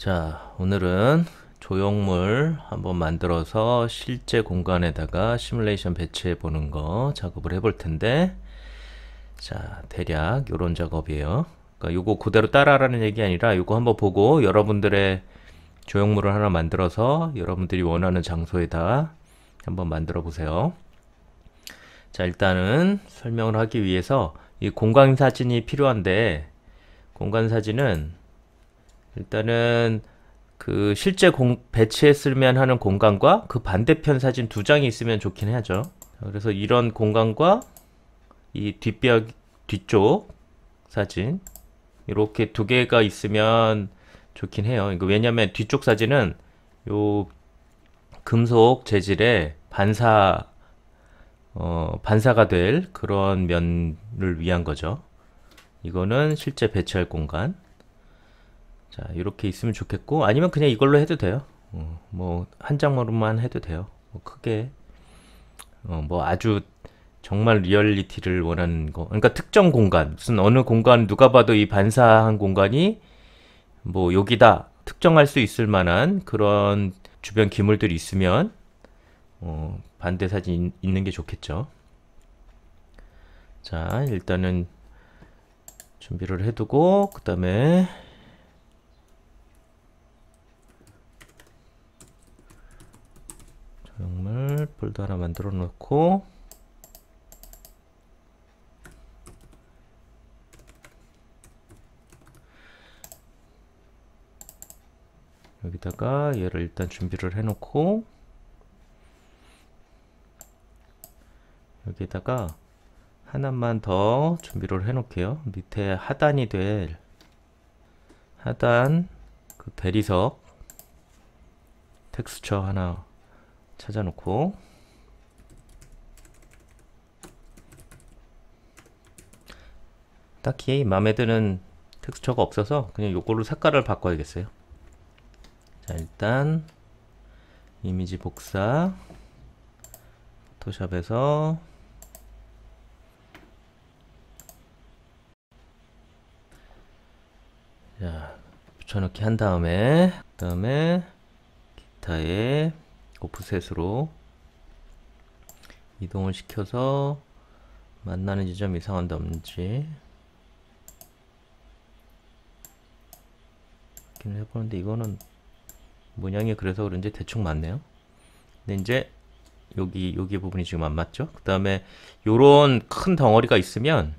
자, 오늘은 조형물 한번 만들어서 실제 공간에다가 시뮬레이션 배치해 보는 거 작업을 해볼 텐데, 자, 대략 요런 작업이에요. 그러니까 요거 그대로 따라하라는 얘기 아니라 요거 한번 보고 여러분들의 조형물을 하나 만들어서 여러분들이 원하는 장소에다 한번 만들어 보세요. 자, 일단은 설명을 하기 위해서 이 공간 사진이 필요한데, 공간 사진은 일단은 그 실제 배치했으면 하는 공간과 그 반대편 사진 두 장이 있으면 좋긴 하죠. 그래서 이런 공간과 이 뒷벽 뒤쪽 사진 이렇게 두 개가 있으면 좋긴 해요. 이거 왜냐면 뒤쪽 사진은 요 금속 재질의 반사가 될 그런 면을 위한 거죠. 이거는 실제 배치할 공간. 자, 이렇게 있으면 좋겠고, 아니면 그냥 이걸로 해도 돼요. 뭐, 한 장으로만 해도 돼요. 뭐 크게, 뭐 아주 정말 리얼리티를 원하는 거. 그러니까 특정 공간, 무슨 어느 공간, 누가 봐도 이 반사한 공간이 뭐 여기다 특정할 수 있을 만한 그런 주변 기물들이 있으면, 반대 사진 있는 게 좋겠죠. 자, 일단은 준비를 해두고, 그 다음에 조형물 폴더 하나 만들어 놓고 여기다가 얘를 일단 준비를 해 놓고 여기다가 하나만 더 준비를 해 놓을게요. 밑에 하단이 될 하단 그 대리석 텍스처 하나 찾아 놓고 딱히 마음에 드는 텍스처가 없어서 그냥 요걸로 색깔을 바꿔야겠어요. 자, 일단 이미지 복사 포토샵에서 자, 붙여넣기 한 다음에 그 다음에 기타에 오프셋으로 이동을 시켜서 만나는 지점 이상한 데 없는지 확인을 해보는데 이거는 모양이 그래서 그런지 대충 맞네요. 근데 이제 여기 부분이 지금 안 맞죠? 그 다음에 요런 큰 덩어리가 있으면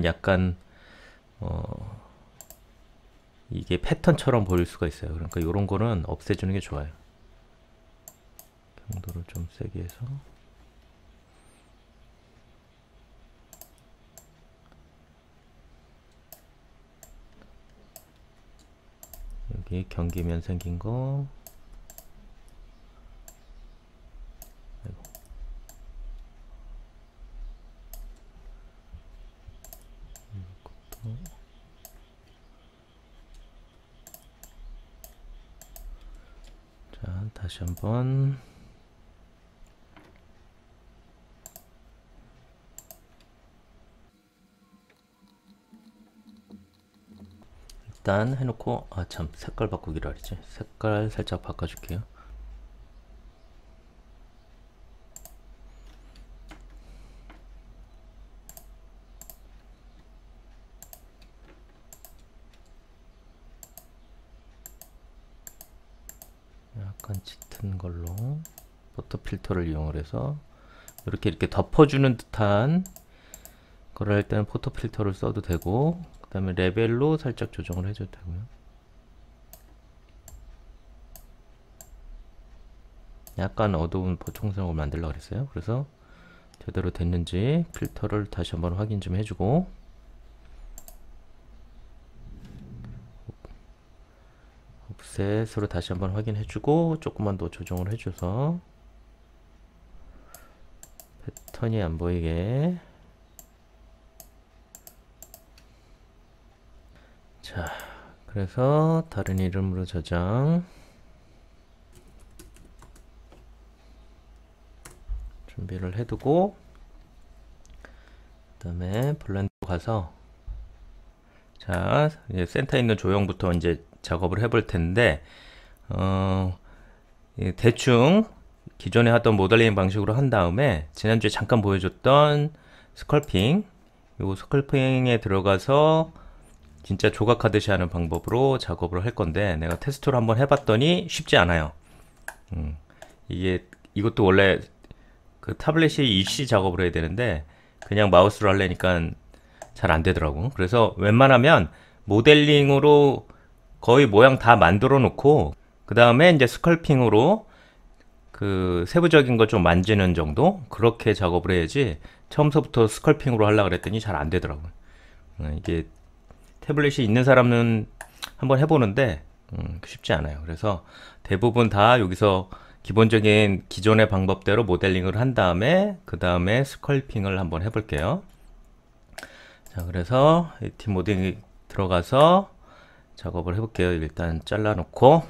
약간 이게 패턴처럼 보일 수가 있어요. 그러니까 요런 거는 없애주는 게 좋아요. 강도를 좀 세게 해서 여기 경기면 생긴 거 자, 다시 한번 일단 해놓고 아 참 색깔 바꾸기로 하지. 색깔 살짝 바꿔줄게요. 약간 짙은 걸로 포토 필터를 이용을 해서 이렇게 덮어주는 듯한 거를 할 때는 포토 필터를 써도 되고 그 다음에 레벨로 살짝 조정을 해줘도 되고요. 약간 어두운 보청성을 만들려고 그랬어요. 그래서 제대로 됐는지 필터를 다시 한번 확인 좀 해주고 옵셋으로 다시 한번 확인해주고 조금만 더 조정을 해줘서 패턴이 안 보이게 자, 그래서 다른 이름으로 저장 준비를 해두고 그 다음에 블렌더 가서 자, 이제 센터에 있는 조형부터 이제 작업을 해볼 텐데, 대충 기존에 하던 모델링 방식으로 한 다음에 지난주에 잠깐 보여줬던 스컬핑, 요 스컬핑에 들어가서 진짜 조각하듯이 하는 방법으로 작업을 할 건데, 내가 테스트로 한번 해봤더니 쉽지 않아요. 이것도 원래 그 타블렛이 EC 작업을 해야 되는데 그냥 마우스로 하려니까 잘 안 되더라고. 그래서 웬만하면 모델링으로 거의 모양 다 만들어 놓고 그 다음에 이제 스컬핑으로 그 세부적인 걸 좀 만지는 정도 그렇게 작업을 해야지, 처음서부터 스컬핑으로 하려고 그랬더니 잘 안 되더라고. 이게 태블릿이 있는 사람은 한번 해보는데 쉽지 않아요. 그래서 대부분 다 여기서 기본적인 기존의 방법대로 모델링을 한 다음에 그 다음에 스컬핑을 한번 해볼게요. 자, 그래서 팀 모델링 들어가서 작업을 해볼게요. 일단 잘라놓고,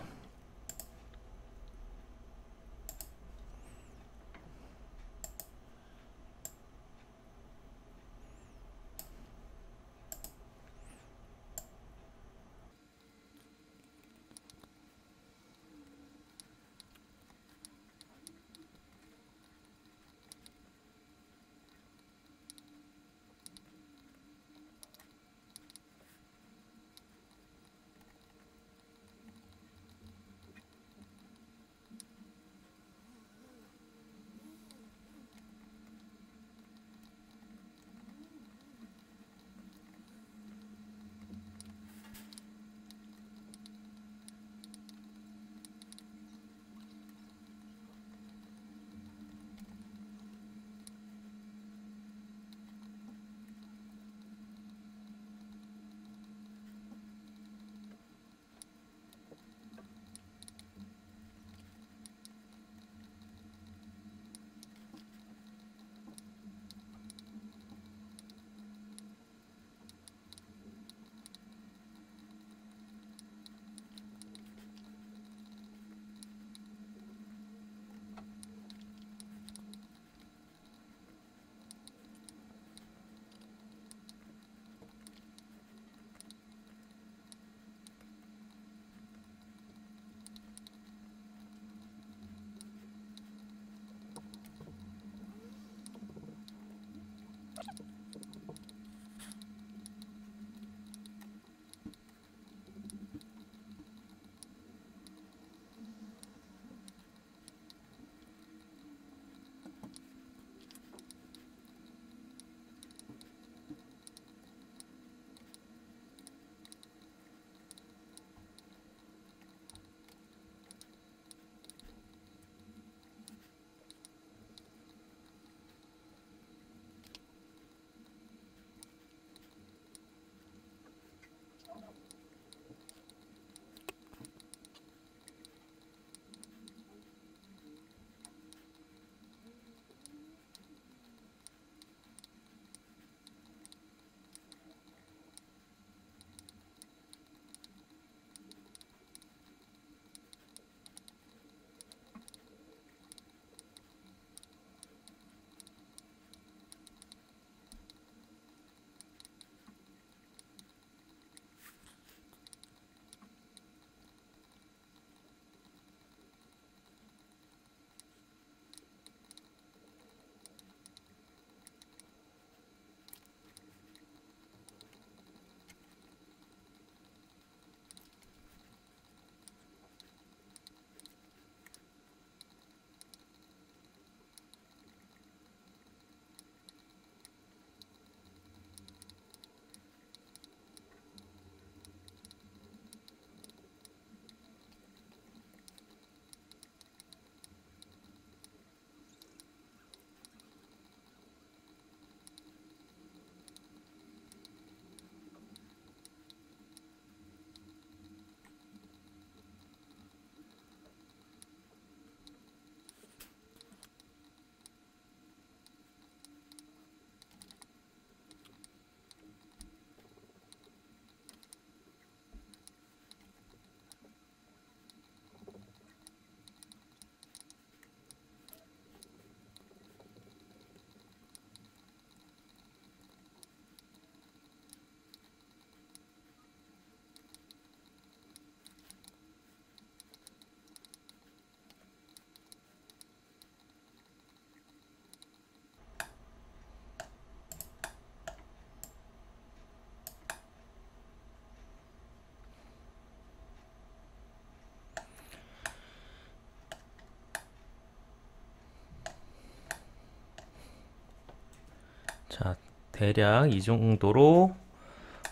대략 이 정도로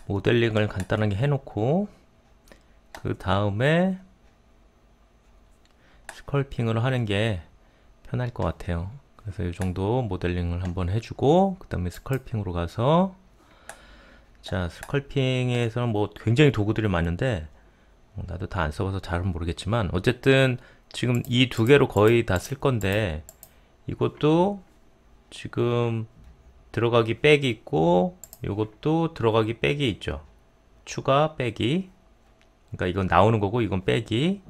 모델링을 간단하게 해놓고 그 다음에 스컬핑을 하는 게 편할 것 같아요. 그래서 이 정도 모델링을 한번 해주고 그 다음에 스컬핑으로 가서 자 스컬핑에서는 뭐 굉장히 도구들이 많은데 나도 다 안 써봐서 잘은 모르겠지만 어쨌든 지금 이 두 개로 거의 다 쓸 건데 이것도 지금 들어가기 빼기 있고 이것도 들어가기 빼기 있죠. 추가 빼기, 그러니까 이건 나오는 거고 이건 빼기,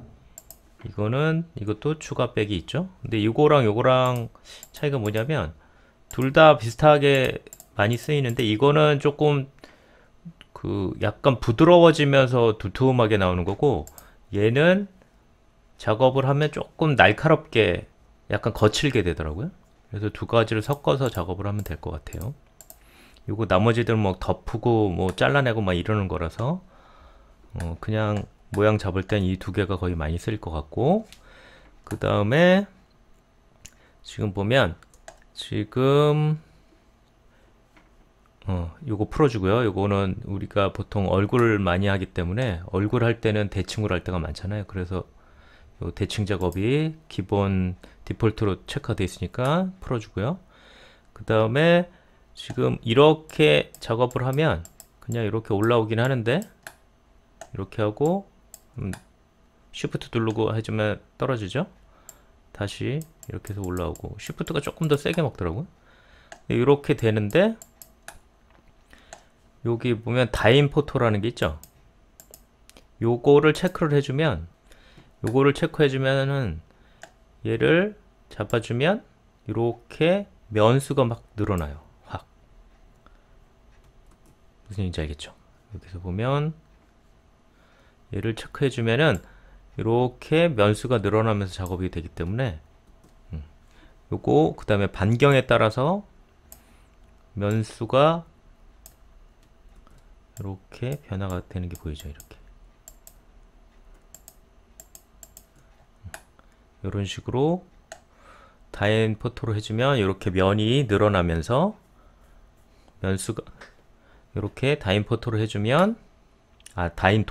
이거는 이것도 추가 빼기 있죠. 근데 이거랑 요거랑 차이가 뭐냐면 둘 다 비슷하게 많이 쓰이는데 이거는 조금 그 약간 부드러워지면서 두툼하게 나오는 거고 얘는 작업을 하면 조금 날카롭게 약간 거칠게 되더라고요. 그래서 두 가지를 섞어서 작업을 하면 될 것 같아요. 요거 나머지들 뭐 덮고 뭐 잘라내고 막 이러는 거라서 그냥 모양 잡을 땐 이 두 개가 거의 많이 쓸 것 같고 그 다음에 지금 보면 지금 요거 풀어주고요. 요거는 우리가 보통 얼굴을 많이 하기 때문에 얼굴 할 때는 대칭으로 할 때가 많잖아요. 그래서 요 대칭 작업이 기본 디폴트로 체크되어 있으니까 풀어주고요. 그 다음에 지금 이렇게 작업을 하면 그냥 이렇게 올라오긴 하는데 이렇게 하고 쉬프트 누르고 해주면 떨어지죠. 다시 이렇게 해서 올라오고 쉬프트가 조금 더 세게 먹더라고요. 이렇게 되는데 여기 보면 다인 포토라는 게 있죠. 요거를 체크를 해주면 요거를 체크해주면은 얘를 잡아주면 이렇게 면수가 막 늘어나요. 확. 무슨 얘기인지 알겠죠? 여기서 보면 얘를 체크해주면은 이렇게 면수가 늘어나면서 작업이 되기 때문에 요거 그 다음에 반경에 따라서 면수가 이렇게 변화가 되는 게 보이죠. 이렇게 이런 식으로 다인 포토로 해주면 이렇게 면이 늘어나면서 면수가 이렇게 다인 포토로 해주면 다인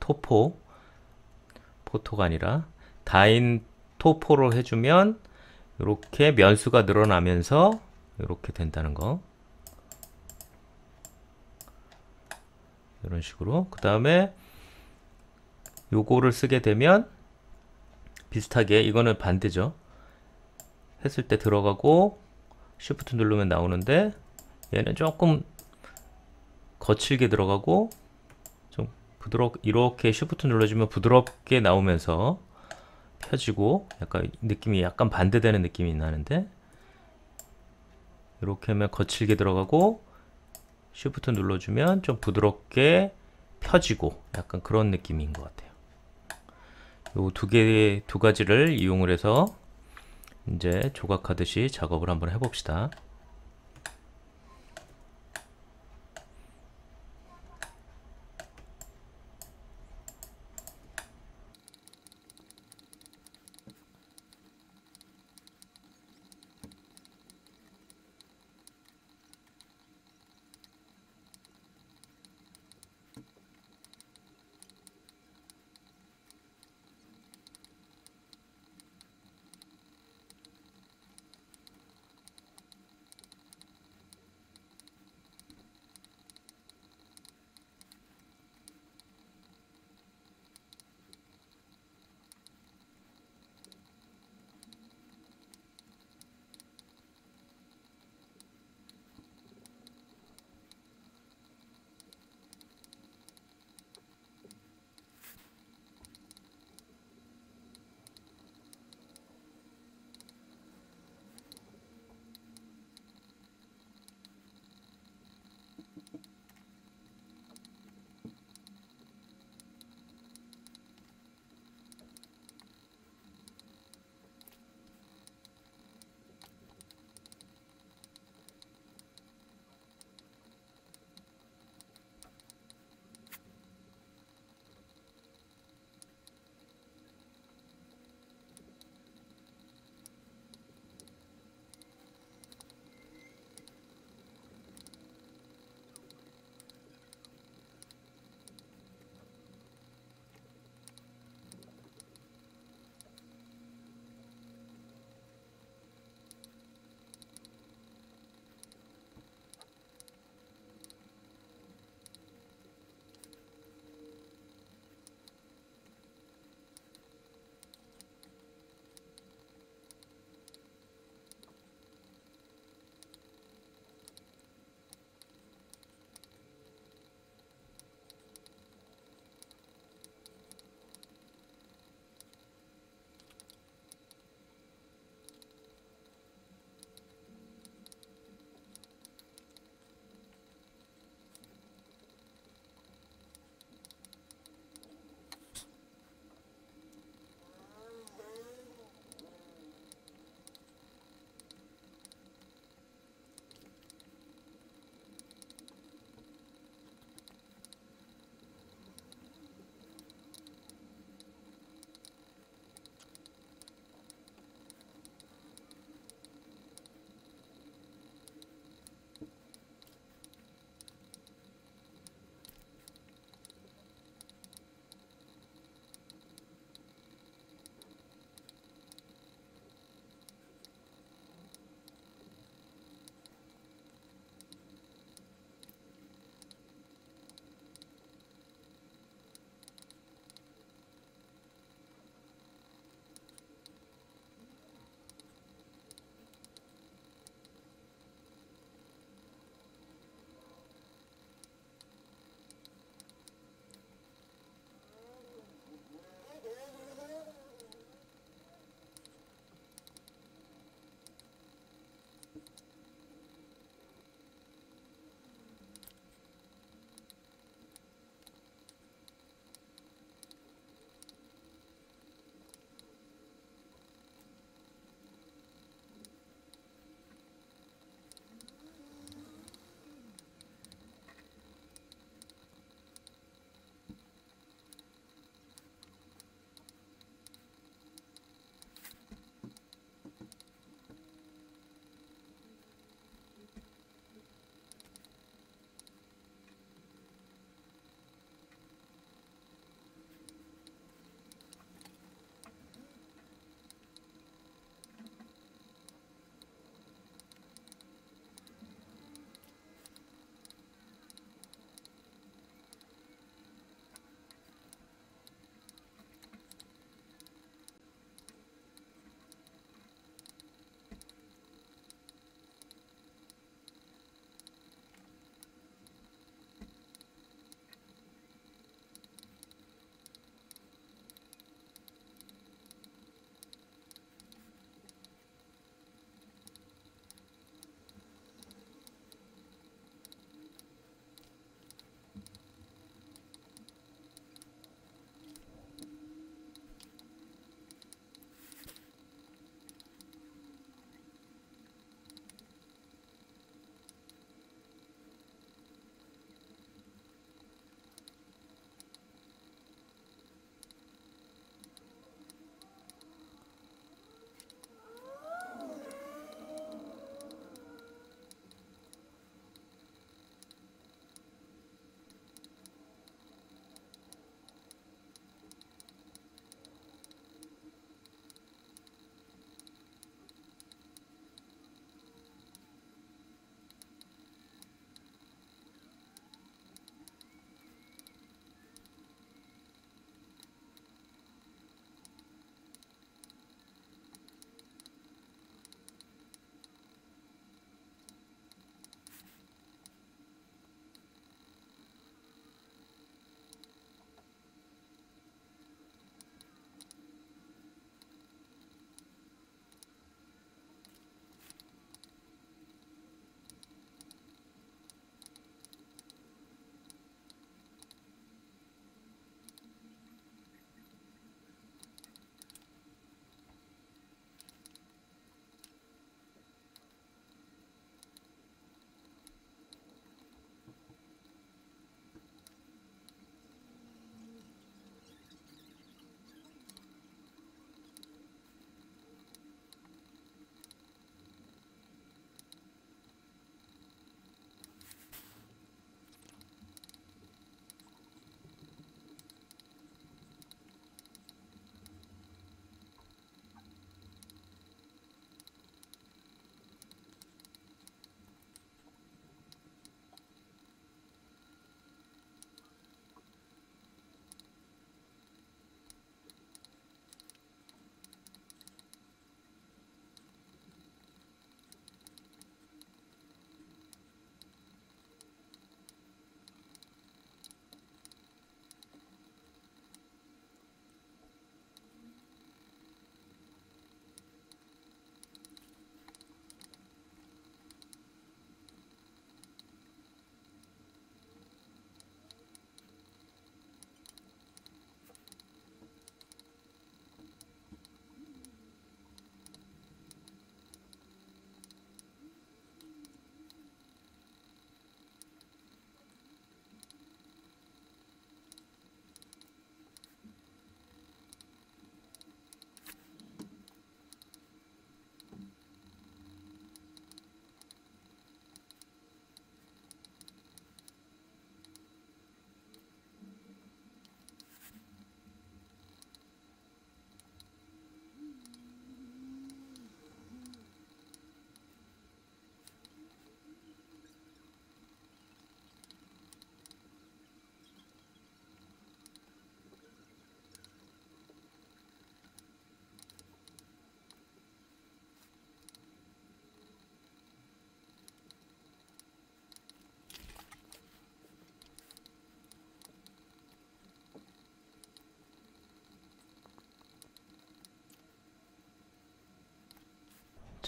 토포 포토가 아니라 다인 토포로 해주면 이렇게 면수가 늘어나면서 이렇게 된다는 거. 이런 식으로 그 다음에 요거를 쓰게 되면 비슷하게 이거는 반대죠. 했을 때 들어가고 Shift 누르면 나오는데 얘는 조금 거칠게 들어가고 좀 이렇게 Shift 눌러주면 부드럽게 나오면서 펴지고 약간 느낌이 약간 반대되는 느낌이 나는데 이렇게 하면 거칠게 들어가고 Shift 눌러주면 좀 부드럽게 펴지고 약간 그런 느낌인 것 같아요. 요 두 가지를 이용을 해서 이제 조각하듯이 작업을 한번 해봅시다.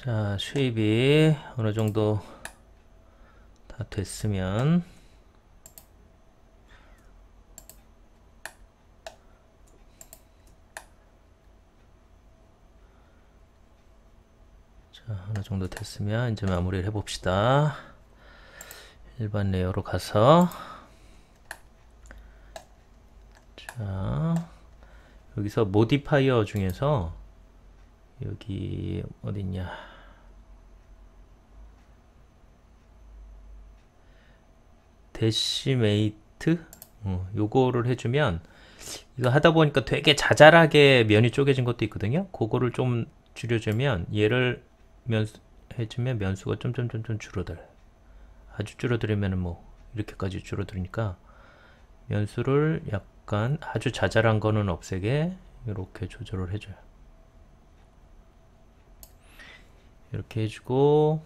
자, 쉐입이 어느 정도 다 됐으면 어느 정도 됐으면 이제 마무리를 해봅시다. 일반 레이어로 가서 자, 여기서 모디파이어 중에서 여기 어딨냐, 데시메이트 요거를 해주면, 이거 하다 보니까 되게 자잘하게 면이 쪼개진 것도 있거든요. 그거를 좀 줄여주면, 얘를 해주면 면수가 좀 줄어들어요. 아주 줄어들으면 뭐 이렇게까지 줄어드니까 면수를 약간 아주 자잘한 거는 없애게 이렇게 조절을 해줘요. 이렇게 해주고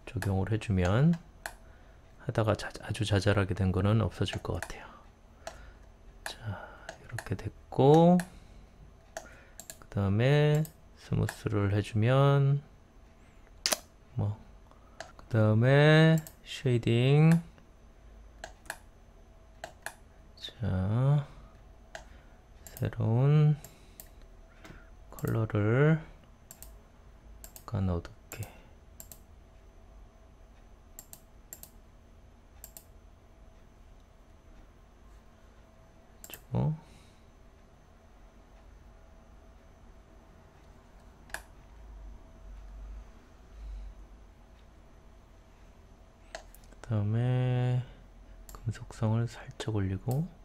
적용을 해주면 하다가 아주 자잘하게 된 거는 없어질 것 같아요. 자, 이렇게 됐고, 그 다음에 스무스를 해주면 뭐, 그 다음에 쉐이딩. 자, 새로운 컬러를 약간 어둡게 주고, 그 다음에 금속성을 살짝 올리고,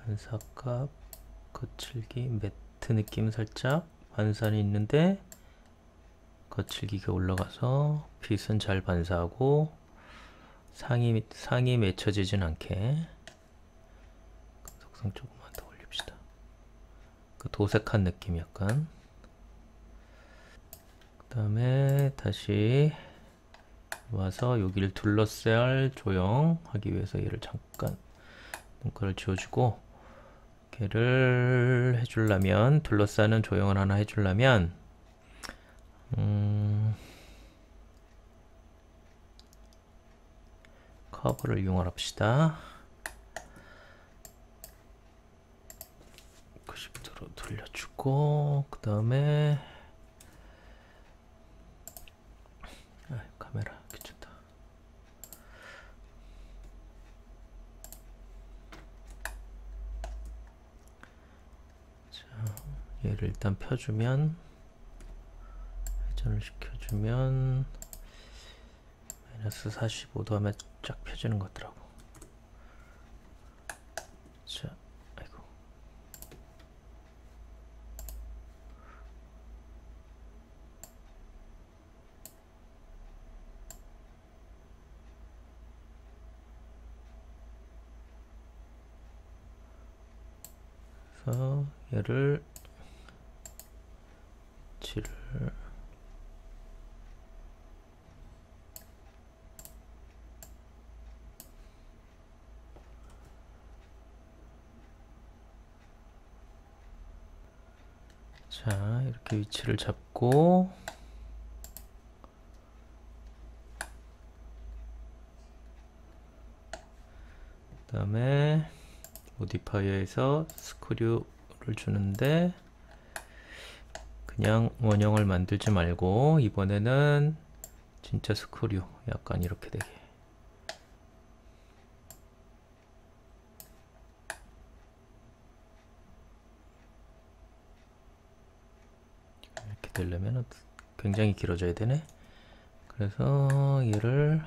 반사값, 거칠기, 매트 느낌 살짝 반사는 있는데 거칠기가 올라가서 빛은 잘 반사하고 상이 맺혀지진 않게. 금속성 조금만 더 올립시다. 그 도색한 느낌 약간. 그 다음에 다시 와서 여기를 둘러쌀 조형하기 위해서 얘를 잠깐 눈가를 지워주고, 걔를 해주려면, 둘러싸는 조형을 하나 해주려면 커브를 이용합시다. 90도로 돌려주고, 그 다음에 카메라 괜찮다. 자, 얘를 일단 펴주면, 회전을 시켜주면 마이너스 45도 하면 쫙 펴지는 것 같더라고. 자, 아이고. 그래서 얘를 위치를 자, 이렇게 위치를 잡고, 그 다음에 모디파이어에서 스크류를 주는데, 그냥 원형을 만들지 말고 이번에는 진짜 스크류 약간 이렇게 되게. 이렇게 되려면 굉장히 길어져야 되네. 그래서 얘를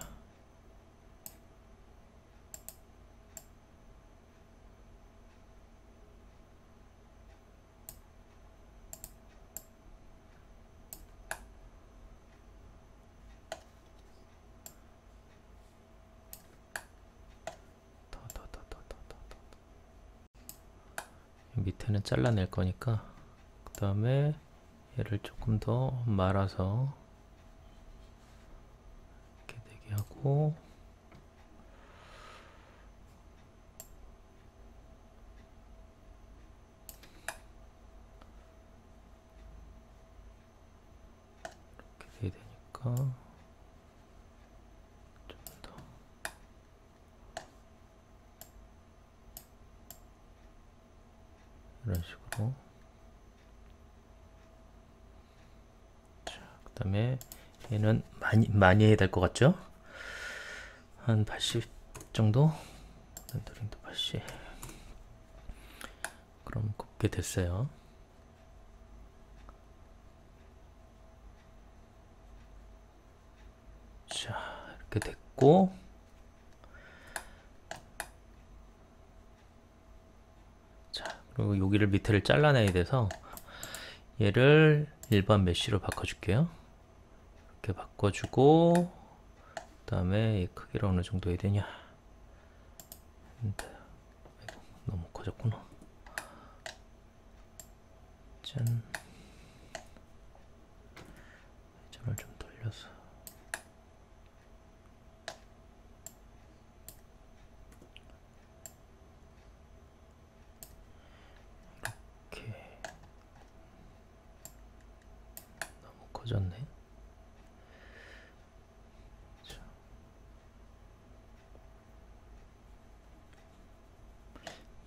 밑에는 잘라낼 거니까, 그 다음에 얘를 조금 더 말아서 이렇게 되게 하고, 그러니까 좀 더 이런 식으로. 자, 그 다음에 얘는 많이 해야 될 것 같죠? 한 80 정도? 렌더링도 80. 그럼 곱게 됐어요. 자, 이렇게 됐고, 자, 그리고 여기를 밑에를 잘라내야 돼서 얘를 일반 메쉬로 바꿔줄게요. 이렇게 바꿔주고, 그 다음에 이 크기를 어느 정도 해야 되냐. 아이고, 너무 커졌구나. 짠. 회전을 좀 돌려서. 이렇게. 너무 커졌네. 자.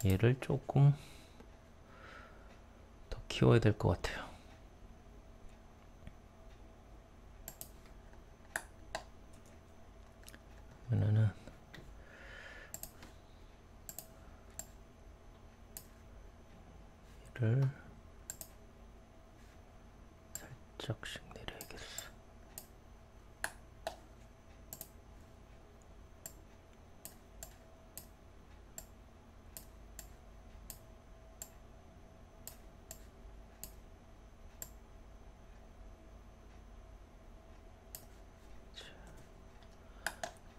얘를 조금 더 키워야 될 것 같아요. 그러면은 얘를 살짝씩 내려야겠어.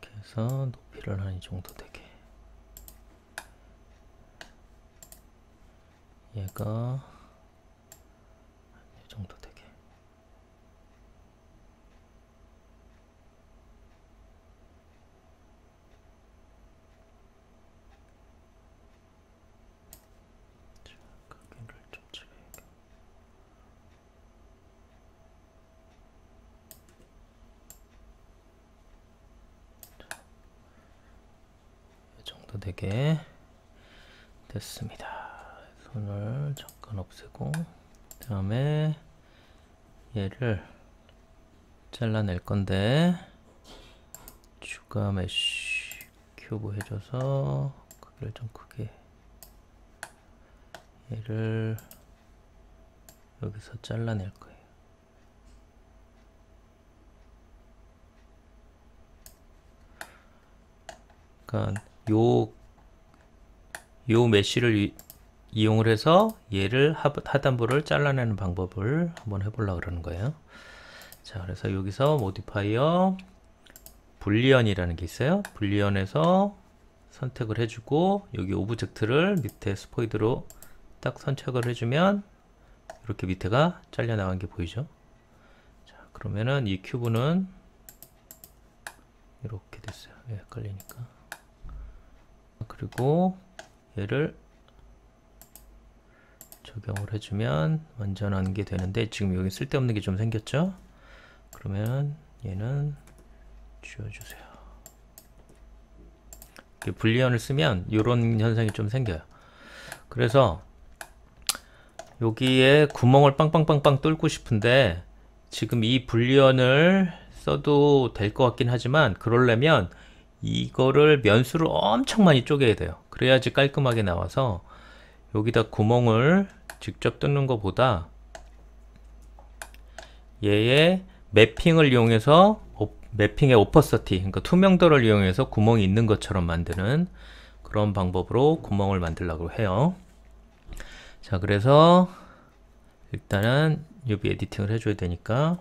이렇게 해서 높이를 한 이 정도 되게. 얘가 이 정도 되게. 자, 크기를 좀 줄여야겠다. 이 정도 되게 됐습니다. 손을 잠깐 없애고, 그 다음에 얘를 잘라낼 건데, 추가 메쉬 큐브 해줘서 크기를 좀 크게. 얘를 여기서 잘라낼 거예요. 그러니까 요 메쉬를 이용을 해서 얘를 하단부를 잘라내는 방법을 한번 해보려고 그러는 거예요. 자, 그래서 여기서 모디파이어 불리언이라는 게 있어요. 불리언에서 선택을 해주고, 여기 오브젝트를 밑에 스포이드로 딱 선착을 해주면 이렇게 밑에가 잘려나간 게 보이죠. 자, 그러면은 이 큐브는 이렇게 됐어요. 헷갈리니까. 그리고 얘를 적용을 해주면 완전한 게 되는데, 지금 여기 쓸데없는 게 좀 생겼죠. 그러면 얘는 지워주세요. 불리언을 쓰면 이런 현상이 좀 생겨요. 그래서 여기에 구멍을 빵빵빵빵 뚫고 싶은데, 지금 이 불리언을 써도 될 것 같긴 하지만, 그러려면 이거를 면수를 엄청 많이 쪼개야 돼요. 그래야지 깔끔하게 나와서, 여기다 구멍을 직접 뚫는 것보다 얘의 매핑을 이용해서, 매핑의 오퍼서티, 그러니까 투명도를 이용해서 구멍이 있는 것처럼 만드는 그런 방법으로 구멍을 만들려고 해요. 자, 그래서 일단은 UV 에디팅을 해줘야 되니까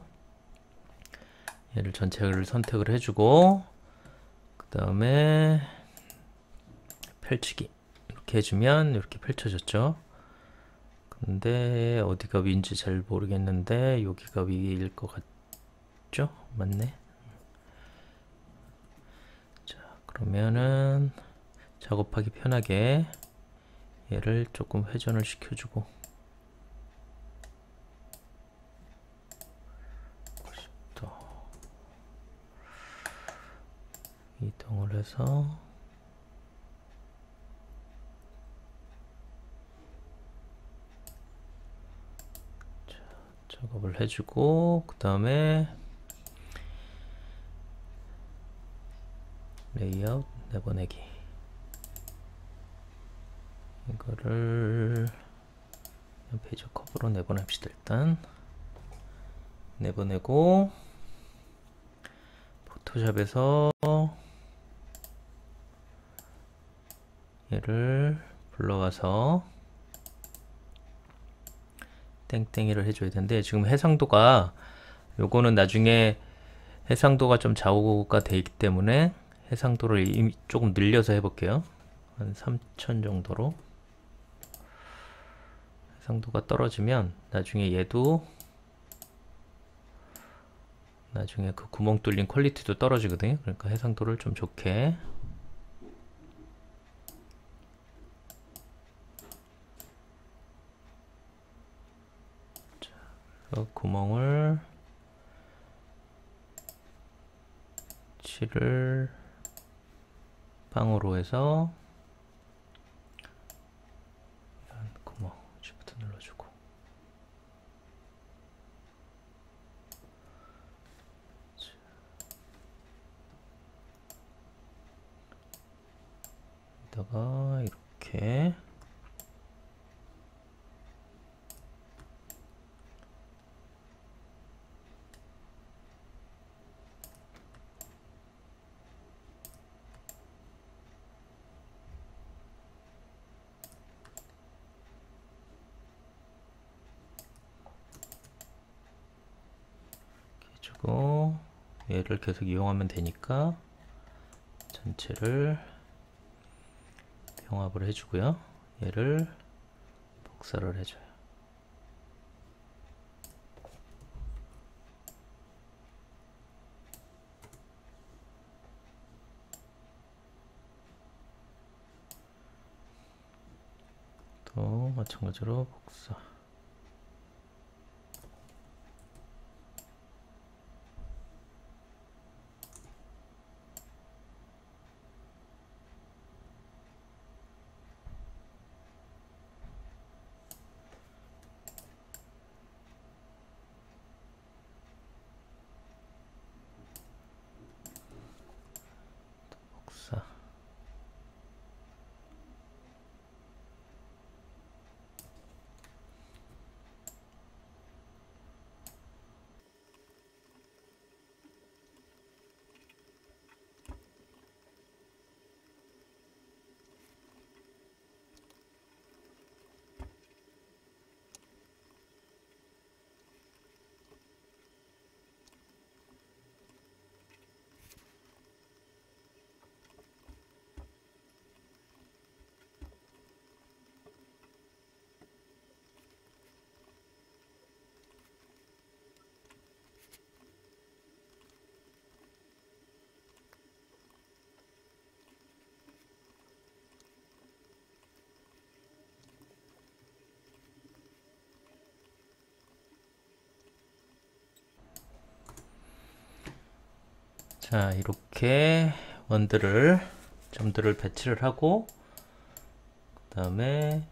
얘를 전체를 선택을 해주고, 그 다음에 펼치기 이렇게 해주면 이렇게 펼쳐졌죠. 근데 어디가 위인지 잘 모르겠는데 여기가 위일 것 같죠? 맞네. 자, 그러면은 작업하기 편하게 얘를 조금 회전을 시켜주고, 90도 해서 자, 작업을 해주고 그 다음에 레이아웃 내보내기 이거를 페이지 컵으로 내보냅시다. 일단 내보내고 포토샵에서 얘를 불러와서 땡땡이를 해줘야 되는데 지금 해상도가 요거는 나중에 해상도가 좀 좌우가 돼 있기 때문에 해상도를 조금 늘려서 해볼게요. 한 3000 정도로 해상도가 떨어지면 나중에 얘도 나중에 그 구멍 뚫린 퀄리티도 떨어지거든요. 그러니까 해상도를 좀 좋게 구멍을 7을 빵으로 해서 구멍 Shift 눌러주고 여기다가 이렇게 해주고 얘를 계속 이용하면 되니까 전체를 병합을 해주고요. 얘를 복사를 해줘요. 또 마찬가지로 복사. 복사. 자, 이렇게 원들을 점들을 배치를 하고 그 다음에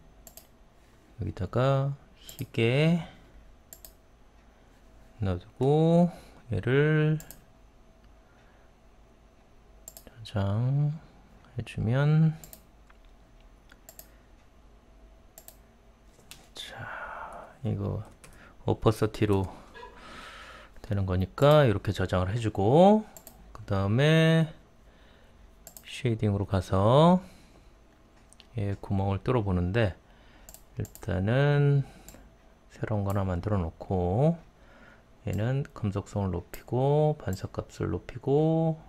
여기다가 희게 놔두고 얘를 저장해주면 자, 이거 오퍼서티로 되는 거니까 이렇게 저장을 해주고 그 다음에 쉐이딩으로 가서 얘 구멍을 뚫어 보는데 일단은 새로운 거 하나 만들어 놓고 얘는 금속성을 높이고 반사값을 높이고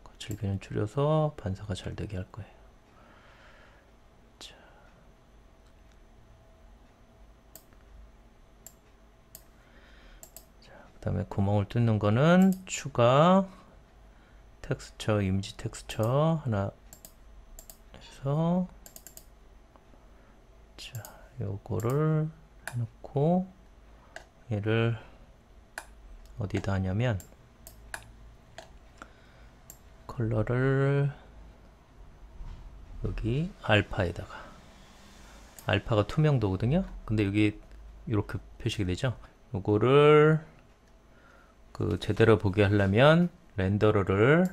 거칠기는 줄여서 반사가 잘 되게 할 거예요. 그 다음에 구멍을 뚫는 거는 추가 텍스처, 이미지 텍스처 하나 해서 자, 요거를 해놓고 얘를 어디다 하냐면 컬러를 여기 알파에다가, 알파가 투명도거든요. 근데 여기 이렇게 표시가 되죠. 요거를 그 제대로 보게 하려면 렌더러를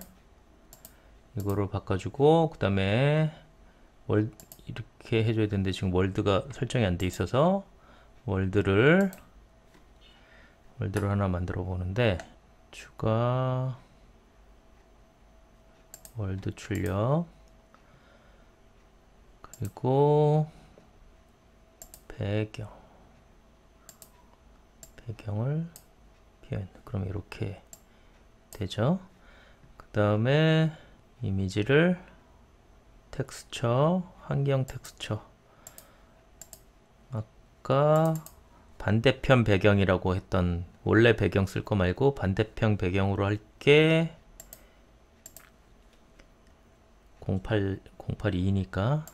이거로 바꿔주고, 그 다음에 이렇게 해줘야 되는데 지금 월드가 설정이 안 돼 있어서 월드를 하나 만들어 보는데, 추가 월드 출력, 그리고 배경을 표현. 그럼 이렇게 되죠. 그 다음에 이미지를 텍스처, 환경 텍스처, 아까 반대편 배경이라고 했던, 원래 배경 쓸 거 말고 반대편 배경으로 할게 082니까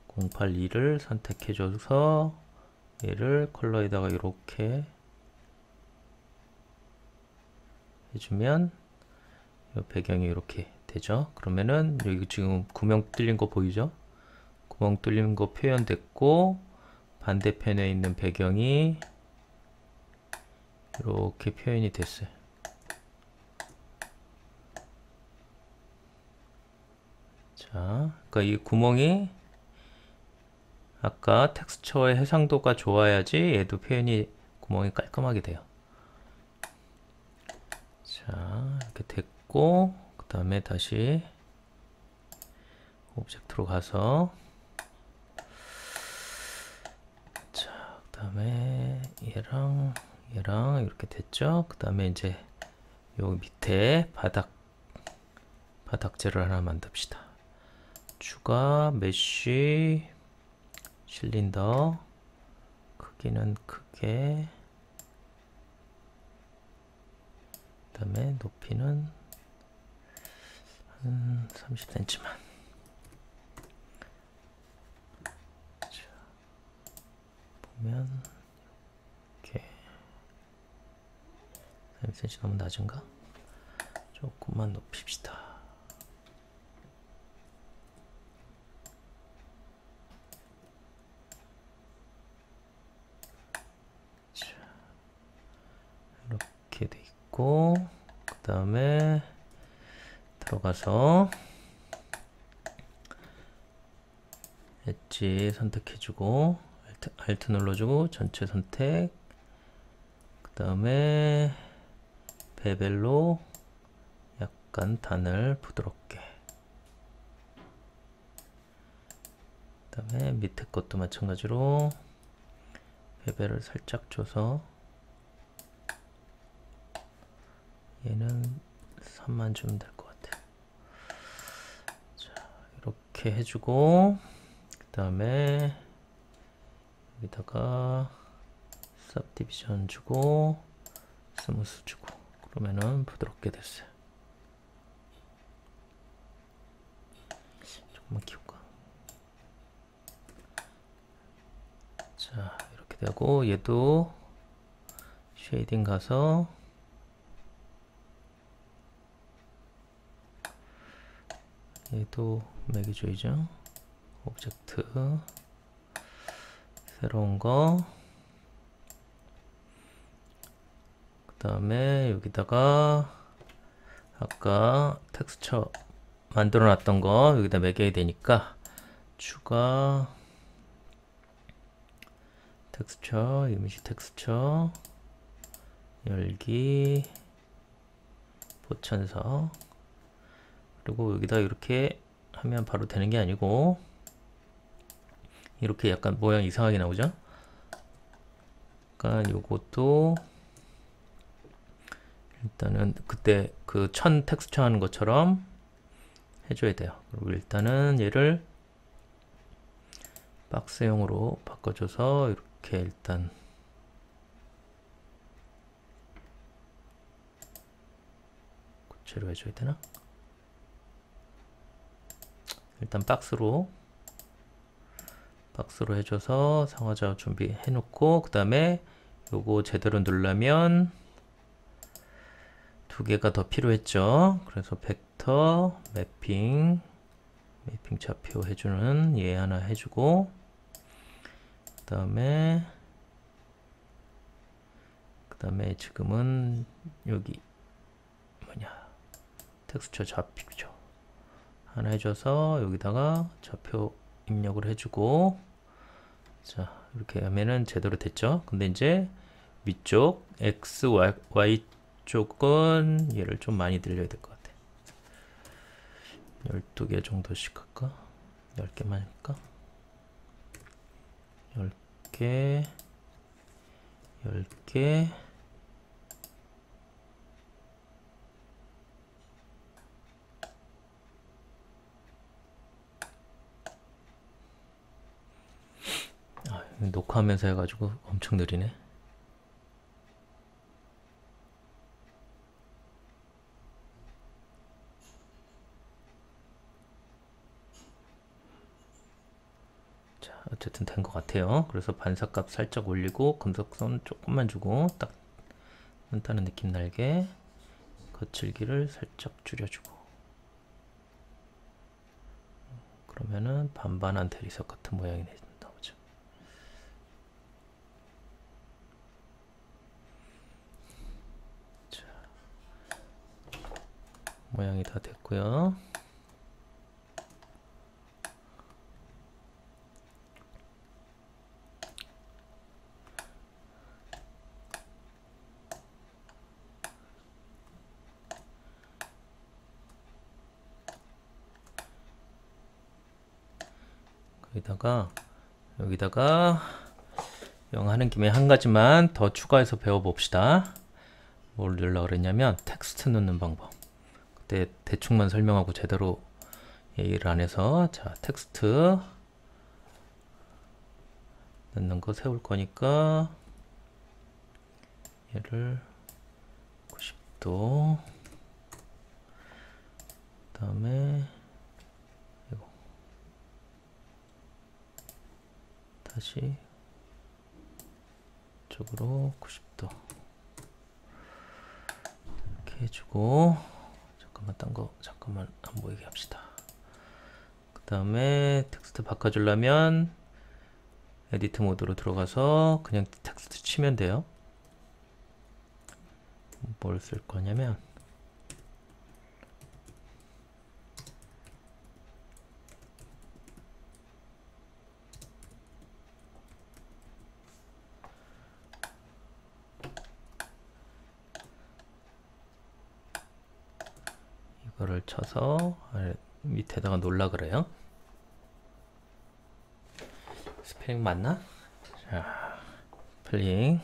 082를 선택해줘서 얘를 컬러에다가 이렇게 해주면 이 배경이 이렇게 되죠. 그러면은 여기 지금 구멍 뚫린 거 보이죠? 구멍 뚫린 거 표현됐고, 반대편에 있는 배경이 이렇게 표현이 됐어요. 자, 그러니까 이 구멍이 아까 텍스처의 해상도가 좋아야지 얘도 표현이, 구멍이 깔끔하게 돼요. 자, 이렇게 됐고, 그 다음에 다시 오브젝트로 가서, 자, 그 다음에 얘랑 이렇게 됐죠. 그 다음에 이제 요 밑에 바닥재를 하나 만듭시다. 추가 메쉬 실린더, 크기는 크게, 그 다음에 높이는 한 30cm만. 자, 보면 이렇게 30cm 너무 낮은가? 조금만 높입시다. 자, 이렇게 돼 있고, 그 다음에 들어가서 엣지 선택해주고, Alt 눌러주고 전체 선택, 그 다음에 베벨로 약간 단을 부드럽게, 그 다음에 밑에 것도 마찬가지로 베벨을 살짝 줘서 얘는 3만 주면 될 것 같아요. 자, 이렇게 해주고, 그 다음에 여기다가 subdivision 주고 스무스 주고, 그러면은 부드럽게 됐어요. 조금만 키울까? 자, 이렇게 되고, 얘도 쉐이딩 가서 얘도 매겨줘야죠. 오브젝트 새로운 거, 그 다음에 여기다가 아까 텍스처 만들어 놨던 거 여기다 매겨야 되니까 추가 텍스처, 이미지 텍스처, 열기, 보천서. 그리고 여기다 이렇게 하면 바로 되는 게 아니고 이렇게 약간 모양 이상하게 나오죠. 그러니까 요것도 일단은 그때 그 천 텍스처 하는 것처럼 해줘야 돼요. 그리고 일단은 얘를 박스형으로 바꿔줘서 이렇게 일단 고체로 해줘야 되나? 일단 박스로 해줘서 상하좌우 준비해 놓고, 그 다음에 요거 제대로 누르려면 두 개가 더 필요했죠. 그래서 벡터 매핑 매핑 좌표 해주는 얘 하나 해주고, 그 다음에 지금은 여기 뭐냐, 텍스처 좌표 하나 해줘서 여기다가 좌표 입력을 해주고, 자 이렇게 하면은 제대로 됐죠. 근데 이제 위쪽 X, Y 쪽은 얘를 좀 많이 늘려야 될 것 같아. 12개 정도씩 할까? 10개만 할까? 10개 10개 녹화하면서 해가지고 엄청 느리네. 자, 어쨌든 된 것 같아요. 그래서 반사값 살짝 올리고 금속선 조금만 주고 딱 한다는 느낌 날게 거칠기를 살짝 줄여주고, 그러면은 반반한 대리석 같은 모양이 나오죠. 자, 모양이 다 됐고요. 여기다가 영 하는 김에 한 가지만 더 추가해서 배워봅시다. 뭘 넣으려고 그랬냐면 텍스트 넣는 방법. 그때 대충만 설명하고 제대로 얘기를 안 해서, 자 텍스트 넣는 거 세울 거니까 얘를 90도, 그 다음에 다시 이쪽으로 90도 이렇게 해주고, 잠깐만 딴 거 잠깐만 안 보이게 합시다. 그 다음에 텍스트 바꿔주려면 에디트 모드로 들어가서 그냥 텍스트 치면 돼요. 뭘 쓸 거냐면 이거를 쳐서 밑에다가 놓으려 그래요. 스펠링 맞나? 자, 스펠링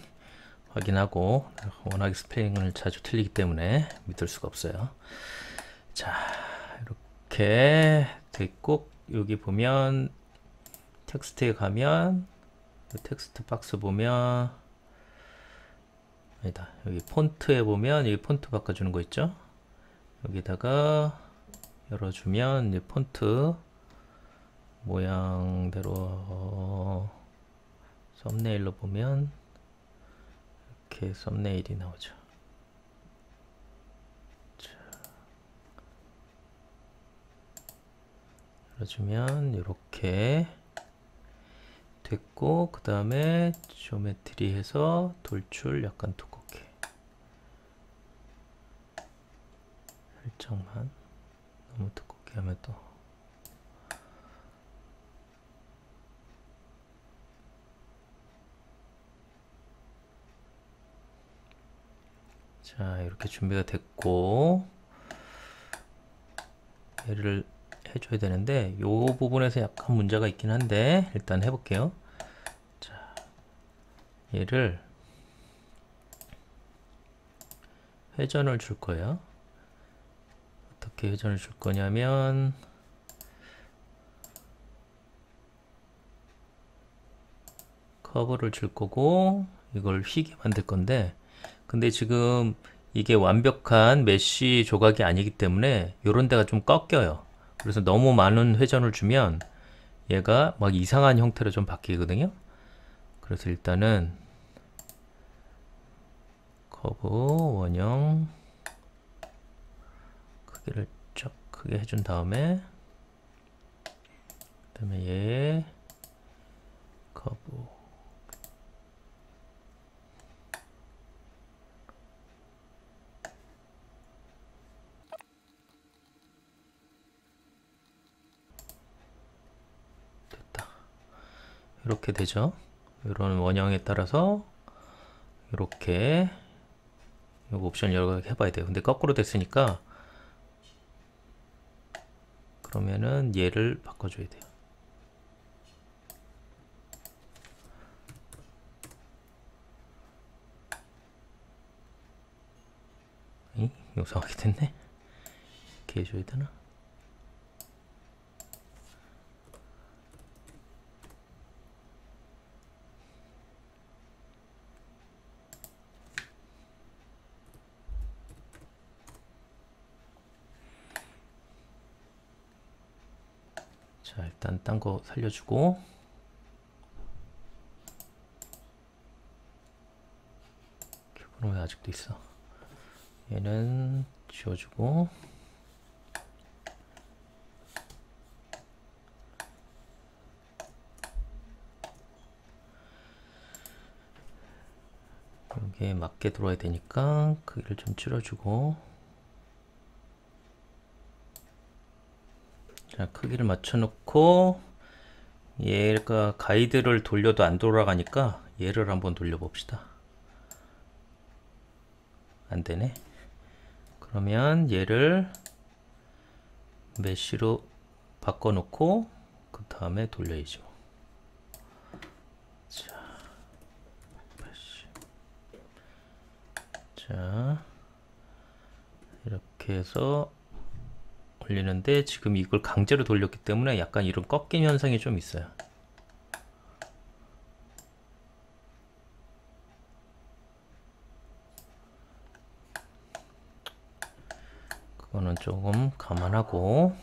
확인하고, 워낙에 스펠링을 자주 틀리기 때문에 믿을 수가 없어요. 자, 이렇게 됐고, 여기 보면 텍스트에 가면 텍스트 박스 보면, 아니다, 여기 폰트에 보면 여기 폰트 바꿔주는 거 있죠? 여기다가 열어주면 이 폰트 모양대로 썸네일로 보면 이렇게 썸네일이 나오죠. 자, 열어주면 이렇게 됐고, 그 다음에 지오메트리 해서 돌출 약간 두껍게 살짝만, 너무 두껍게 하면 또 자, 이렇게 준비가 됐고, 얘를 해줘야 되는데 이 부분에서 약간 문제가 있긴 한데 일단 해볼게요. 자, 얘를 회전을 줄 거예요. 어떻게 회전을 줄 거냐면, 커브를 줄 거고 이걸 휘게 만들 건데, 근데 지금 이게 완벽한 메쉬 조각이 아니기 때문에 요런 데가 좀 꺾여요. 그래서 너무 많은 회전을 주면 얘가 막 이상한 형태로 좀 바뀌거든요. 그래서 일단은 커브 원형 크기를 쫙 크게 해준 다음에 그다음에 얘 커브 됐다. 이렇게 되죠. 이런 원형에 따라서 이렇게 요거 옵션 여러 가지 해봐야 돼요. 근데 거꾸로 됐으니까 그러면은 얘를 바꿔줘야 돼요. 이상하게 됐네. 이렇게 해줘야 되나? 자, 일단 딴 거 살려주고 큐브는 왜 아직도 있어? 얘는 지워주고 여기에 맞게 들어와야 되니까 크기를 좀 줄여주고 자, 크기를 맞춰놓고 얘가 가이드를 돌려도 안 돌아가니까 얘를 한번 돌려봅시다. 안되네. 그러면 얘를 메쉬로 바꿔놓고 그 다음에 돌려야죠. 자, 이렇게 해서 올리는데 지금 이걸 강제로 돌렸기 때문에 약간 이런 꺾인 현상이 좀 있어요. 그거는 조금 감안하고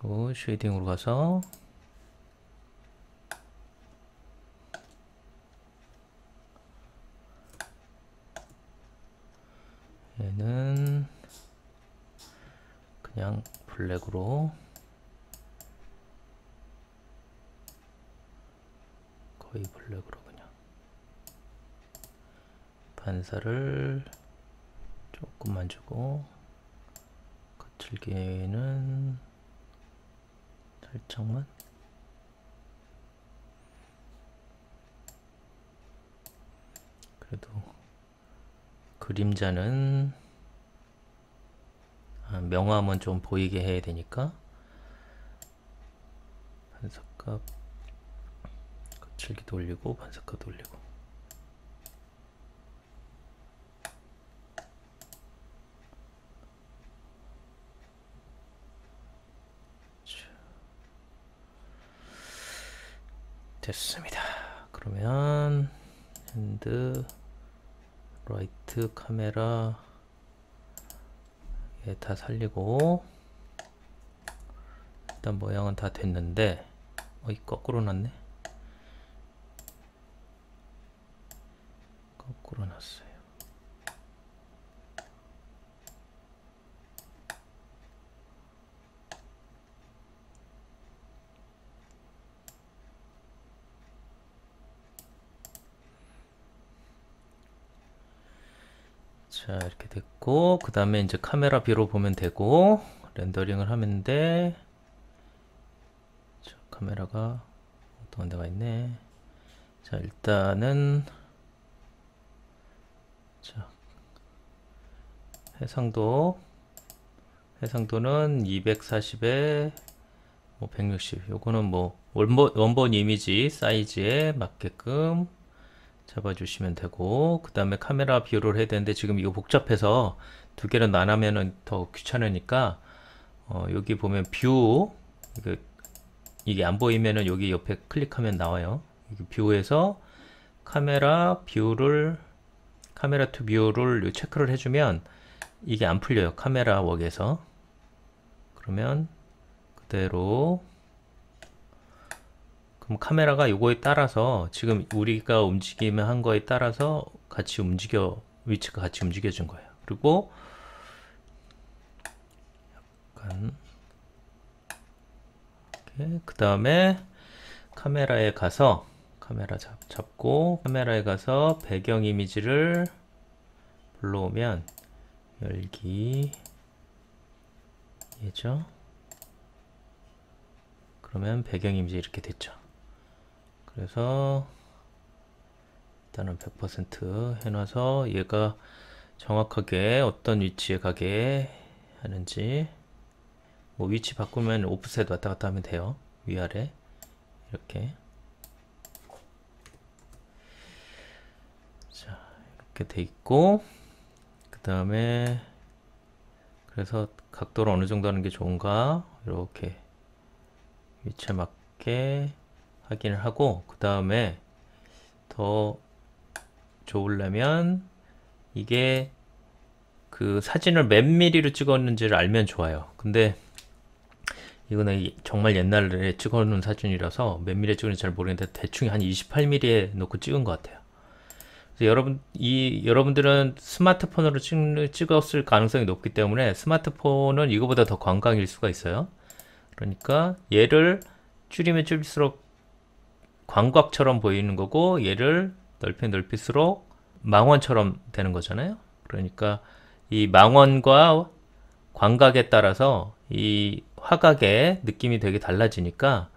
또 쉐이딩으로 가서 얘는 그냥 블랙으로 거의 블랙으로 그냥 반사를 조금만 주고 거칠게는 살짝만 그래도 그림자는 명암은 좀 보이게 해야 되니까 반사값 거칠기도 올리고 반사값도 올리고 됐습니다. 그러면 핸드 라이트 카메라 얘 다 살리고 일단 모양은 다 됐는데 거꾸로 놨네. 거꾸로 놨어요. 자, 이렇게 됐고 그 다음에 이제 카메라 뷰로 보면 되고 렌더링을 하면 돼. 자, 카메라가 어떤 데가 있네. 자, 일단은 자, 해상도는 240에 160. 요거는 뭐 원본 이미지 사이즈에 맞게끔 잡아주시면 되고 그 다음에 카메라 비율을 해야 되는데 지금 이거 복잡해서 두 개를 나누면은 더 귀찮으니까 여기 보면 뷰 이게 안 보이면은 여기 옆에 클릭하면 나와요. 여기 뷰에서 카메라 투 뷰를 체크를 해주면 이게 안 풀려요. 카메라 웍에서. 그러면 그대로 그럼 카메라가 요거에 따라서 지금 우리가 움직이면 한 거에 따라서 위치가 같이 움직여준 거예요. 그리고 그 다음에 카메라에 가서 카메라 잡고 카메라에 가서 배경 이미지를 불러오면 열기 얘죠. 그러면 배경 이미지 이렇게 됐죠. 그래서 일단은 100% 해놔서 얘가 정확하게 어떤 위치에 가게 하는지 뭐 위치 바꾸면 오프셋 왔다 갔다 하면 돼요. 위아래 이렇게. 자, 이렇게 돼 있고 그 다음에 그래서 각도를 어느 정도 하는 게 좋은가 이렇게 위치에 맞게 확인을 하고 그 다음에 더 좋으려면 이게 그 사진을 몇 미리로 찍었는지를 알면 좋아요. 근데 이거는 정말 옛날에 찍어놓은 사진이라서 몇 미리에 찍었는지 잘 모르겠는데 대충 한 28mm에 놓고 찍은 것 같아요. 그래서 여러분들은 스마트폰으로 찍었을 가능성이 높기 때문에 스마트폰은 이거보다 더 광각일 수가 있어요. 그러니까 얘를 줄이면 줄일수록 광각처럼 보이는 거고 얘를 넓히면 넓힐수록 망원처럼 되는 거잖아요. 그러니까 이 망원과 광각에 따라서 이 화각의 느낌이 되게 달라지니까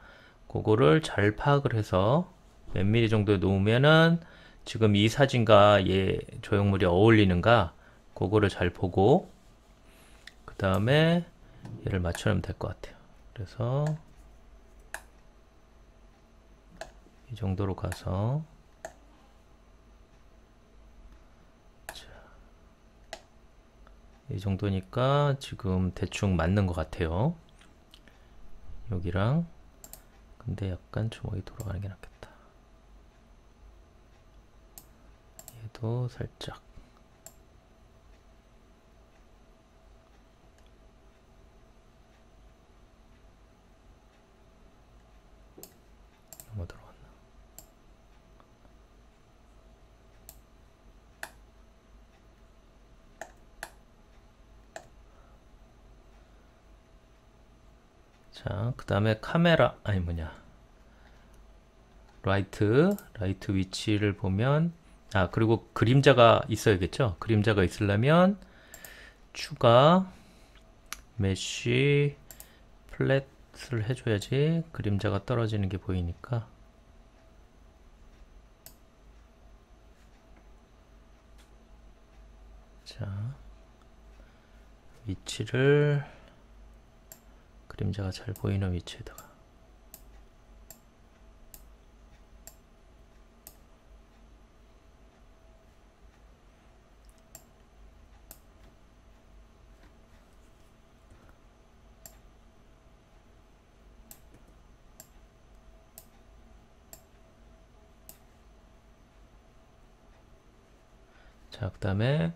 그거를 잘 파악을 해서 몇 미리 정도에 놓으면은 지금 이 사진과 얘 조형물이 어울리는가 그거를 잘 보고 그 다음에 얘를 맞춰놓으면 될 것 같아요. 그래서 이 정도로 가서 이 정도니까 지금 대충 맞는 것 같아요. 여기랑 근데 약간 주먹이 돌아가는 게 낫겠다. 얘도 살짝 너무 들어갔나? 자, 그 다음에 카메라 아니 뭐냐 라이트 위치를 보면 그리고 그림자가 있어야겠죠. 그림자가 있으려면 추가 메쉬 플랫을 해줘야지 그림자가 떨어지는 게 보이니까. 자, 위치를 그림자가 잘 보이는 위치에다가 자, 그 다음에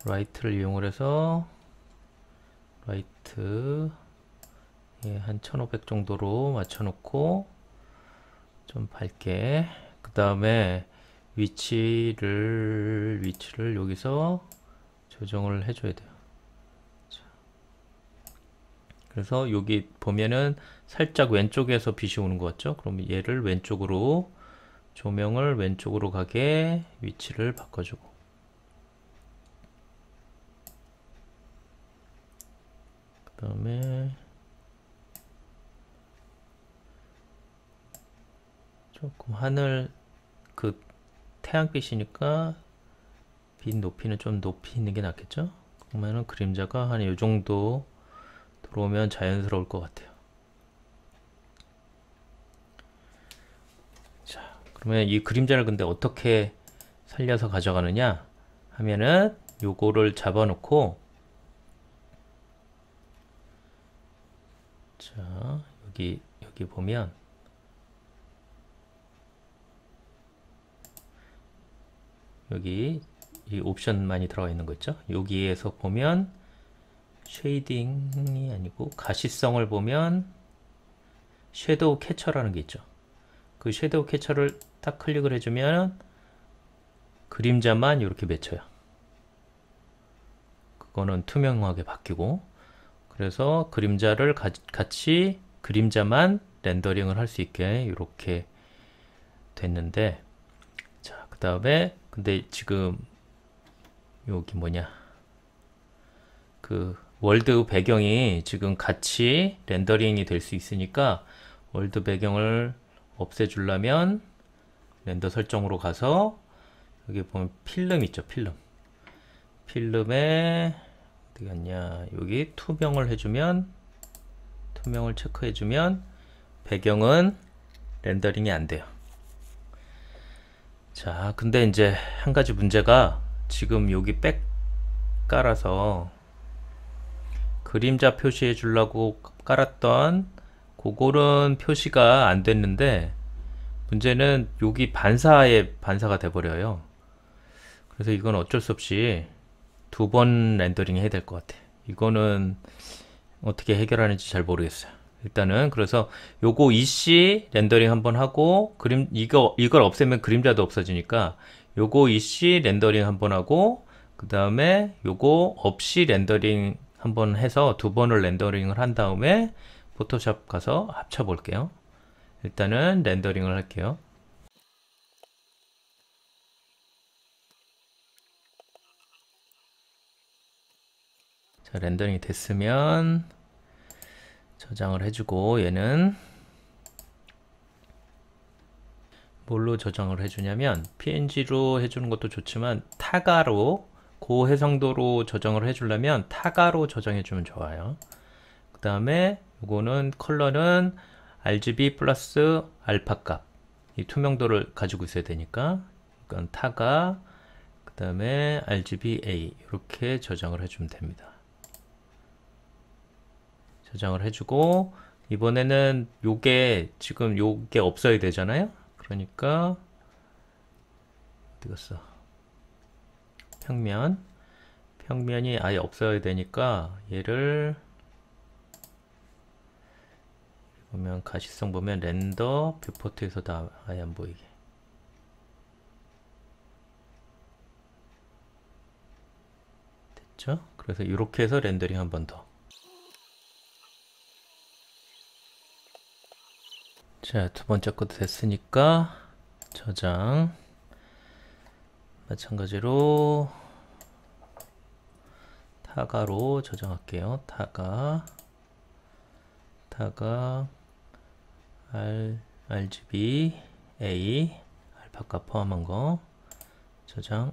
라이트를 이용을 해서 라이트 한 1500 정도로 맞춰놓고 좀 밝게 그 다음에 위치를 여기서 조정을 해줘야 돼요. 자, 그래서 여기 보면은 살짝 왼쪽에서 빛이 오는 것 같죠? 그럼 얘를 왼쪽으로 조명을 왼쪽으로 가게 위치를 바꿔주고 그 다음에 조금 하늘 그 태양빛이니까 빛 높이는 좀 높이 있는 게 낫겠죠? 그러면은 그림자가 한 이 정도 들어오면 자연스러울 것 같아요. 자, 그러면 이 그림자를 근데 어떻게 살려서 가져가느냐 하면은 요거를 잡아놓고 자, 여기 보면 여기 이 옵션 많이 들어가 있는 거 있죠? 여기에서 보면 쉐이딩이 아니고 가시성을 보면 섀도우 캐쳐라는 게 있죠. 그 섀도우 캐쳐를 딱 클릭을 해주면 그림자만 이렇게 맺혀요. 그거는 투명하게 바뀌고 그래서 그림자를 같이 그림자만 렌더링을 할 수 있게 이렇게 됐는데, 자, 그 다음에 근데 지금 여기 뭐냐, 그 월드 배경이 지금 같이 렌더링이 될 수 있으니까 월드 배경을 없애주려면 렌더 설정으로 가서 여기 보면 필름 있죠, 필름. 필름에 어디 갔냐, 여기 투명을 해주면, 투명을 체크해주면 배경은 렌더링이 안 돼요. 자, 근데 이제 한 가지 문제가, 지금 여기 백 깔아서 그림자 표시해 주려고 깔았던 그거는 표시가 안 됐는데, 문제는 여기 반사가 돼 버려요. 그래서 이건 어쩔 수 없이 두 번 렌더링 해야 될 것 같아. 이거는 어떻게 해결하는지 잘 모르겠어요. 일단은 그래서 요거 EC 렌더링 한번 하고, 이걸 없애면 그림자도 없어지니까 요거 EC 렌더링 한번 하고, 그 다음에 요거 없이 렌더링 한번 해서 두 번을 렌더링을 한 다음에 포토샵 가서 합쳐 볼게요. 일단은 렌더링을 할게요. 자, 렌더링이 됐으면 저장을 해주고, 얘는 뭘로 저장을 해주냐면 PNG로 해주는 것도 좋지만 타가로, 고해상도로 저장을 해주려면 타가로 저장해주면 좋아요. 그 다음에 이거는 컬러는 RGB 플러스 알파 값, 이 투명도를 가지고 있어야 되니까 이건 타가, 그 다음에 RGBA 이렇게 저장을 해주면 됩니다. 저장을 해주고, 이번에는 지금 요게 없어야 되잖아요. 그러니까 어디 갔어? 평면이 아예 없어야 되니까 얘를 보면, 가시성 보면 렌더 뷰포트에서도 아예 안 보이게. 됐죠? 그래서 이렇게 해서 렌더링 한 번 더. 자, 두 번째 것도 됐으니까 저장. 마찬가지로 타가로 저장할게요. 타가 RGB A 알파값 포함한 거 저장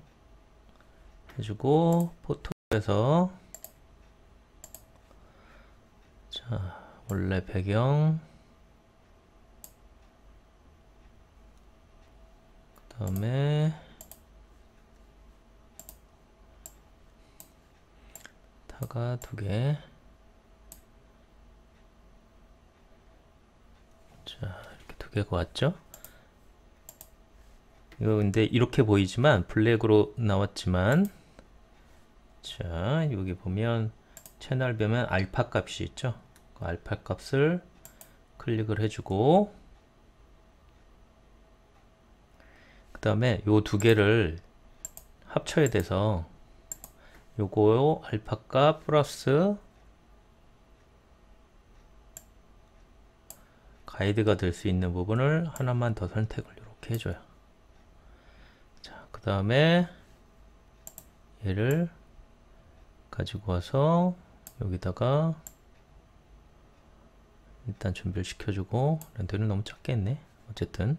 해주고, 포토에서 자, 원래 배경, 그 다음에 타가 2개. 자, 이렇게 2개가 왔죠? 이거 근데 이렇게 보이지만 블랙으로 나왔지만, 자, 여기 보면 채널 보면 알파 값이 있죠? 그 알파 값을 클릭을 해주고, 그 다음에 요 2개를 합쳐야 돼서 요거 알파 값 플러스 가이드가 될 수 있는 부분을 하나만 더 선택을 이렇게 해줘요. 자, 그 다음에 얘를 가지고 와서 여기다가 일단 준비를 시켜주고, 렌더는 너무 작게 했네. 어쨌든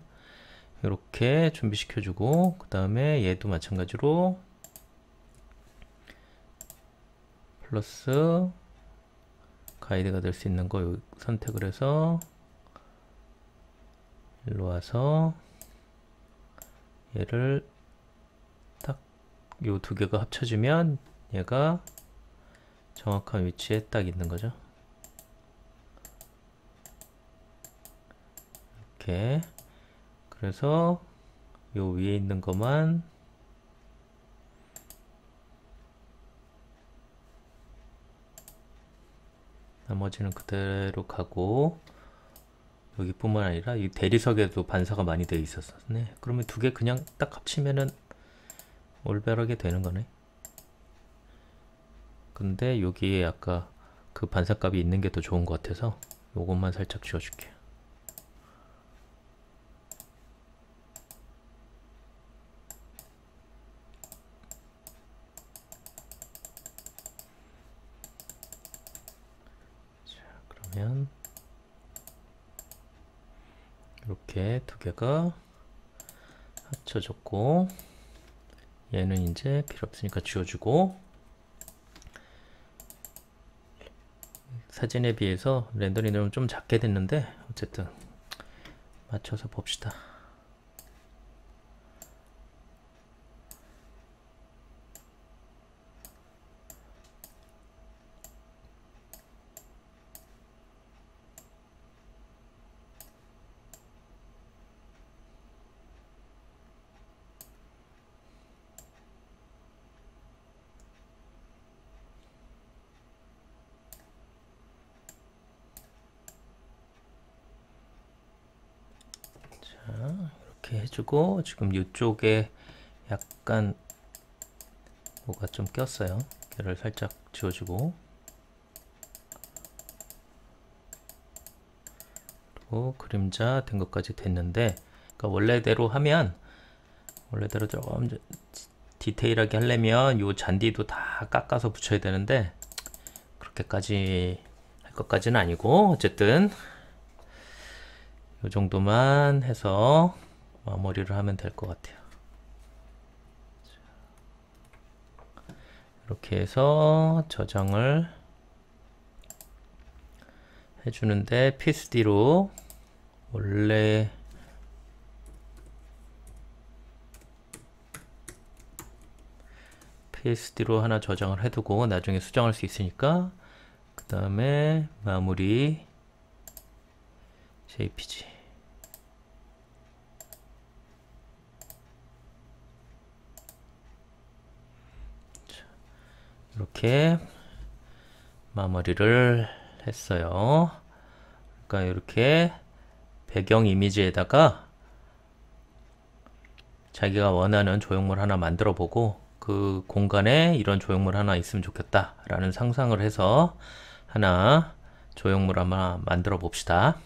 이렇게 준비시켜주고, 그 다음에 얘도 마찬가지로 플러스 가이드가 될 수 있는 거 선택을 해서 일로 와서 얘를 딱 요 2개가 합쳐지면 얘가 정확한 위치에 딱 있는 거죠. 이렇게. 그래서 요 위에 있는 것만 나머지는 그대로 가고, 여기뿐만 아니라 이 대리석에도 반사가 많이 되어 있었네. 그러면 2개 그냥 딱 합치면은 올바르게 되는 거네. 근데 여기에 아까 그 반사값이 있는 게 더 좋은 것 같아서 요것만 살짝 지워줄게요. 자, 그러면 이렇게 두 개가 합쳐졌고, 얘는 이제 필요 없으니까 지워주고, 사진에 비해서 렌더링은 좀 작게 됐는데 어쨌든 맞춰서 봅시다. 이렇게 해주고, 지금 이쪽에 약간 뭐가 좀 꼈어요. 걔를 살짝 지워주고, 그리고 그림자 된 것까지 됐는데, 그러니까 원래대로 하면, 원래대로 조금 디테일하게 하려면 요 잔디도 다 깎아서 붙여야 되는데 그렇게까지 할 것까지는 아니고, 어쨌든 요 정도만 해서 마무리를 하면 될 것 같아요. 이렇게 해서 저장을 해주는데, PSD로 원래 PSD로 하나 저장을 해두고 나중에 수정할 수 있으니까, 그 다음에 마무리 JPG. 이렇게 마무리를 했어요. 그러니까 이렇게 배경 이미지에다가 자기가 원하는 조형물 하나 만들어 보고, 그 공간에 이런 조형물 하나 있으면 좋겠다 라는 상상을 해서 하나 조형물 하나 만들어 봅시다.